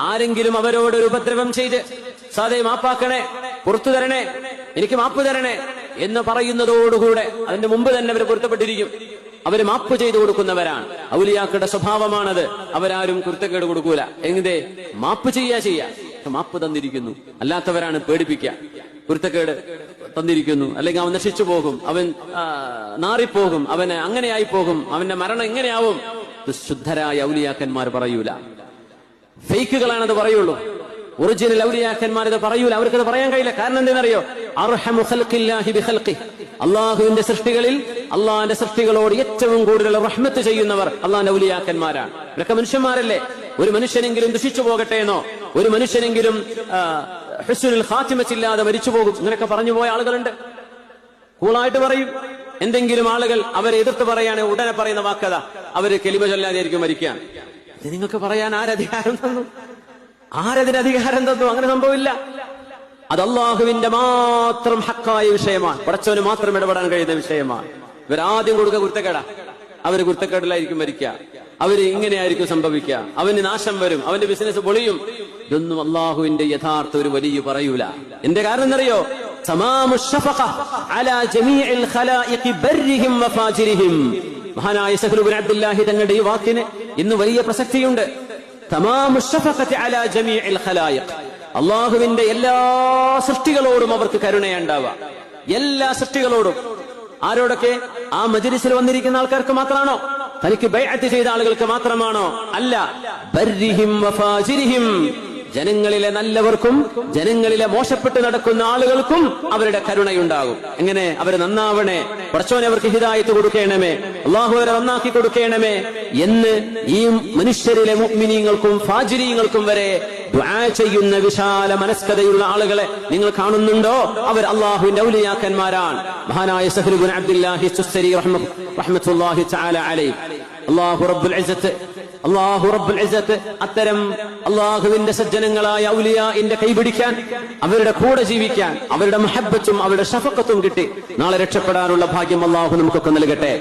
ആരെങ്കിലും അവരോട് ഒരു ഉപദ്രവം ചെയ്ത് സാദേ മാപ്പാക്കണേ, പുറത്തു തരണേ, എനിക്ക് മാപ്പ് തരണേ എന്ന് പറയുന്നതോടുകൂടെ അതിന്റെ മുമ്പ് തന്നെ അവർ പൊരുത്തപ്പെട്ടിരിക്കും. അവര് മാപ്പ് ചെയ്തു കൊടുക്കുന്നവരാണ്. ഔലിയാക്കളുടെ സ്വഭാവമാണത്. അവരാരും കുരുത്തക്കേട് കൊടുക്കൂല. എങ്ങനെ മാപ്പ് ചെയ്യാ മാപ്പ് തന്നിരിക്കുന്നു. അല്ലാത്തവരാണ് പേടിപ്പിക്കുക. കുരുത്തക്കേട് തന്നിരിക്കുന്നു, അല്ലെങ്കിൽ അവൻ നശിച്ചു പോകും, അവൻ നാറിപ്പോകും, അവന് അങ്ങനെയായി പോകും, അവന്റെ മരണം എങ്ങനെയാവും. ശുദ്ധരായ ഔലിയാക്കന്മാർ പറയൂല. ഫേക്കുകളാണത് പറയുള്ളൂ. ഒറിജിനൽ ഔലിയാക്കന്മാരത് പറയൂല. അവർക്കത് പറയാൻ കഴിയില്ല. കാരണം എന്തെന്നറിയോ? അർഹമു ഖൽഖില്ലാഹി ബിഖൽഖി, അള്ളാഹുവിന്റെ സൃഷ്ടികളിൽ അള്ളാഹിന്റെ സൃഷ്ടികളോട് ഏറ്റവും കൂടുതൽ റഹ്മത്ത് ചെയ്യുന്നവർ അള്ളാഹിന്റെ ഔലിയാക്കന്മാരാണ്. ഇവരൊക്കെ മനുഷ്യന്മാരല്ലേ? ഒരു മനുഷ്യനെങ്കിലും ദുഷിച്ചു പോകട്ടെ എന്നോ, ഒരു മനുഷ്യനെങ്കിലും ഹുസ്നുൽ ഖാത്തിമത്തില്ലാതെ മരിച്ചു പോകും, ഇങ്ങനെയൊക്കെ പറഞ്ഞു പോയ ആളുകളുണ്ട്. കൂളായിട്ട് പറയും. എന്തെങ്കിലും ആളുകൾ അവരെ എതിർത്ത് പറയാണ്, ഉടനെ പറയുന്ന വാക്കത അവര് കെലിമ ചൊല്ലാതെയായിരിക്കും മരിക്കാൻ. ഇത് നിങ്ങൾക്ക് പറയാൻ ആരധികാരം തന്നു? ആരതിനധികാരം തന്നു? അങ്ങനെ സംഭവമില്ല. അത് അള്ളാഹുവിന്റെ മാത്രം ഹക്കായ വിഷയമാണ്. പടച്ചവന് മാത്രം ഇടപെടാൻ കഴിയുന്ന വിഷയമാണ്. ഇവരാദ്യം കൊടുക്കുക കുരുത്തക്കേടാ. അവര് കുരുത്തക്കേടിലായിരിക്കും മരിക്കുക. അവര് ഇങ്ങനെയായിരിക്കും സംഭവിക്കുക. അവന് നാശം വരും, അവന്റെ ബിസിനസ് പൊളിയും. ഇതൊന്നും അള്ളാഹുവിന്റെ യഥാർത്ഥ ഒരു വലിയ പറയൂല. എന്റെ കാരണം എന്നറിയോ? തമാമു ശഫഖ അലാ ജമീഇൽ ഖലായിഖി ബർരിഹിം വഫാജിരിഹിം. മഹാനായ സഹ്ൽ ഇബ്നു അബ്ദുല്ലാഹി തങ്ങളുടെ ഈ വാക്കിന് ഇന്ന് വലിയ പ്രസക്തിയുണ്ട്. തമാമു ശഫഖതി അലാ ജമീഇൽ ഖലായിഖ്, അള്ളാഹുവിന്റെ എല്ലാ സൃഷ്ടികളോടും അവർക്ക് കരുണയുണ്ടാവുക. എല്ലാ സൃഷ്ടികളോടും. ആരോടൊക്കെ? ആ മജ്‌ലിസിൽ വന്നിരിക്കുന്ന ആൾക്കാർക്ക് മാത്രമാണോ? തനിക്ക് ബൈഅത്ത് ചെയ്ത ആളുകൾക്ക് മാത്രമാണോ? അല്ല. ബർരിഹിം വഫാജിരിഹിം, ജനങ്ങളിലെ നല്ലവർക്കും ജനങ്ങളിലെ മോശപ്പെട്ട് നടക്കുന്ന ആളുകൾക്കും അവരുടെ കരുണയുണ്ടാകും. എങ്ങനെ? അവര് നന്നാവണേ, പടച്ചോനെ അവർക്ക് ഹിദായത്ത് കൊടുക്കണമേ, അള്ളാഹു അവരെ നന്നാക്കി കൊടുക്കണമേ എന്ന് ഈ മനുഷ്യരിലെ മുഅ്മിനീങ്ങൾക്കും ഫാജിരീങ്ങൾക്കും വരെ ദുആ ചെയ്യുന്ന വിശാല മനസ്കതയുള്ള ആളുകളെ നിങ്ങൾ കാണുന്നുണ്ടോ? അവർ അള്ളാഹുവിന്റെ ഔലിയാക്കന്മാരാണ്. മഹാനായ സഹ്ൽ ഇബ്നു അബ്ദുല്ലാഹി സുസ്സരി റഹ്മത്തുള്ളാഹി തആല അലൈഹി, അല്ലാഹു റബ്ബുൽ ഇസ്സത്ത് അത്തരം അള്ളാഹുവിന്റെ സജ്ജനങ്ങളായ ഔലിയാഇന്റെ കൈപിടിക്കാൻ, അവരുടെ കൂടെ ജീവിക്കാൻ, അവരുടെ മഹബ്ബത്തും അവരുടെ ഷഫഖത്തും കിട്ടി നാളെ രക്ഷപ്പെടാനുള്ള ഭാഗ്യം അള്ളാഹു നമുക്കൊക്കെ നൽകട്ടെ.